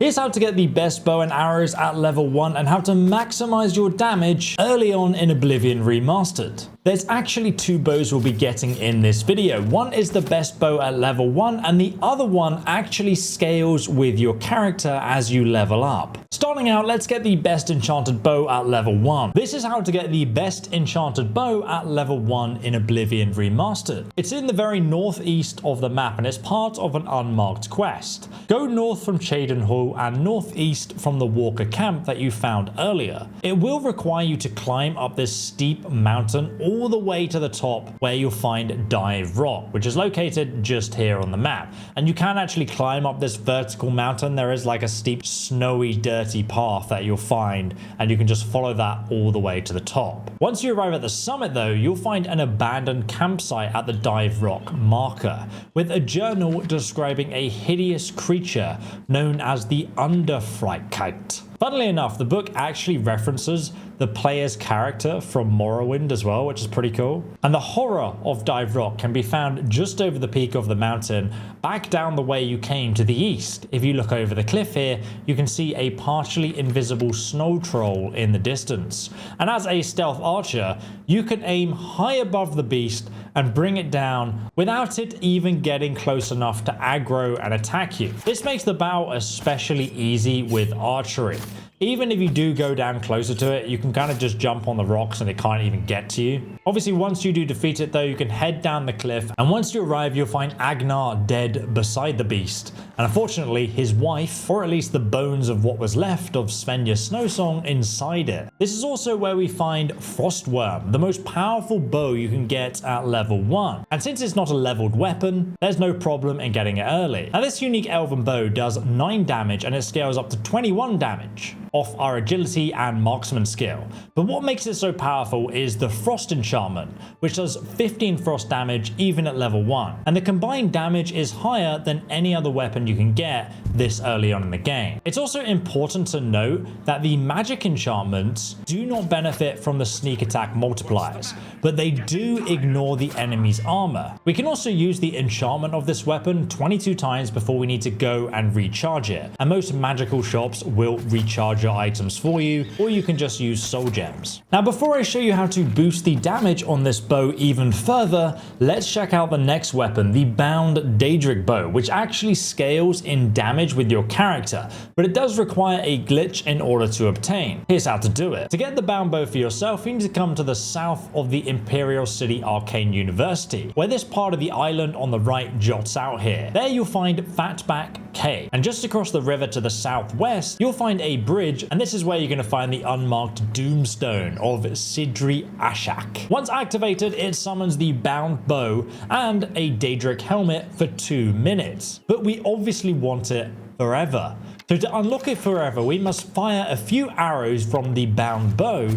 Here's how to get the best bow and arrows at level 1 and how to maximize your damage early on in Oblivion Remastered. There's actually two bows we'll be getting in this video. One is the best bow at level 1 and the other one actually scales with your character as you level up. Starting out, let's get the best enchanted bow at level 1. This is how to get the best enchanted bow at level 1 in Oblivion Remastered. It's in the very northeast of the map and it's part of an unmarked quest. Go north from Chaden Hall and northeast from the Walker camp that you found earlier. It will require you to climb up this steep mountain all the way to the top where you'll find Dive Rock, which is located just here on the map. And you can actually climb up this vertical mountain. There is like a steep, snowy, dirty path that you'll find, and you can just follow that all the way to the top. Once you arrive at the summit though, you'll find an abandoned campsite at the Dive Rock marker with a journal describing a hideous creature known as the Underfreitkite. Funnily enough, the book actually references the player's character from Morrowind as well, which is pretty cool. And the horror of Dive Rock can be found just over the peak of the mountain, back down the way you came to the east. If you look over the cliff here, you can see a partially invisible snow troll in the distance. And as a stealth archer, you can aim high above the beast and bring it down without it even getting close enough to aggro and attack you. This makes the battle especially easy with archery. Even if you do go down closer to it, you can kind of just jump on the rocks and it can't even get to you. Obviously, once you do defeat it though, you can head down the cliff, and once you arrive, you'll find Agnar dead beside the beast. And unfortunately, his wife, or at least the bones of what was left of Svenja Snowsong, inside it. This is also where we find Frostworm, the most powerful bow you can get at level 1. And since it's not a leveled weapon, there's no problem in getting it early. Now this unique elven bow does 9 damage and it scales up to 21 damage off our agility and marksman skill. But what makes it so powerful is the frost enchantment, which does 15 frost damage even at level 1. And the combined damage is higher than any other weapon you can get this early on in the game. It's also important to note that the magic enchantments do not benefit from the sneak attack multipliers, but they do ignore the enemy's armor. We can also use the enchantment of this weapon 22 times before we need to go and recharge it. And most magical shops will recharge your items for you, or you can just use soul gems. Now before I show you how to boost the damage on this bow even further, let's check out the next weapon, the Bound Daedric bow, which actually scales in damage with your character, but it does require a glitch in order to obtain. Here's how to do it. To get the bound bow for yourself, you need to come to the south of the Imperial City Arcane University, where this part of the island on the right jots out here. There you'll find Fatback Cave, and just across the river to the southwest, you'll find a bridge, and this is where you're going to find the unmarked Doomstone of Sidri Ashak. Once activated, it summons the bound bow and a Daedric helmet for 2 minutes, but we obviously want it forever. So to unlock it forever, we must fire a few arrows from the bound bow,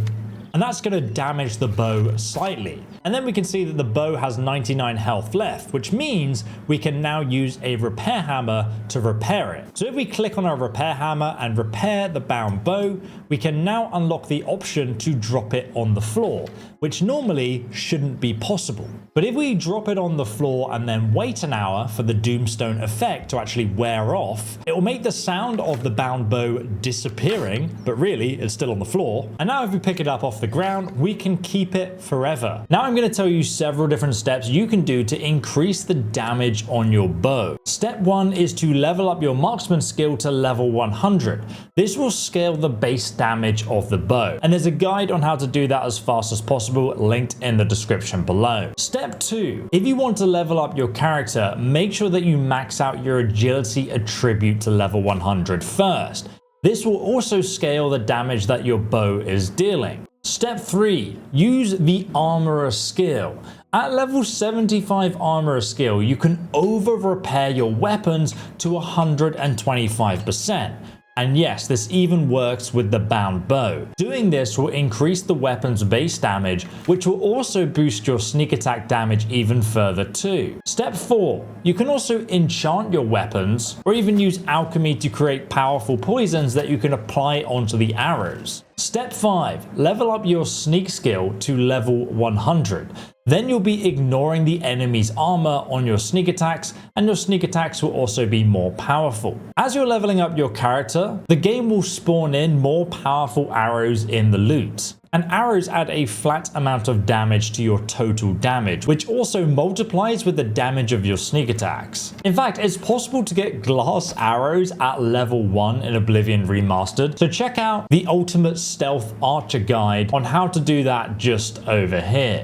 and that's going to damage the bow slightly. And then we can see that the bow has 99 health left, which means we can now use a repair hammer to repair it. So if we click on our repair hammer and repair the bound bow, we can now unlock the option to drop it on the floor, which normally shouldn't be possible. But if we drop it on the floor and then wait an hour for the Doomstone effect to actually wear off, it will make the sound of the bound bow disappearing, but really it's still on the floor. And now if we pick it up off the ground, we can keep it forever. Now I'm going to tell you several different steps you can do to increase the damage on your bow. Step 1 is to level up your marksman skill to level 100. This will scale the base damage of the bow, and there's a guide on how to do that as fast as possible linked in the description below. Step 2, if you want to level up your character, make sure that you max out your agility attribute to level 100 first. This will also scale the damage that your bow is dealing. Step 3, use the Armorer skill. At level 75 Armorer skill, you can over repair your weapons to 125%. And yes, this even works with the bound bow. Doing this will increase the weapon's base damage, which will also boost your sneak attack damage even further too. Step 4, you can also enchant your weapons or even use alchemy to create powerful poisons that you can apply onto the arrows. Step 5. Level up your sneak skill to level 100. Then you'll be ignoring the enemy's armor on your sneak attacks, and your sneak attacks will also be more powerful. As you're leveling up your character, the game will spawn in more powerful arrows in the loot. And arrows add a flat amount of damage to your total damage, which also multiplies with the damage of your sneak attacks. In fact, it's possible to get glass arrows at level 1 in Oblivion Remastered, so check out the Ultimate Stealth Archer Guide on how to do that just over here.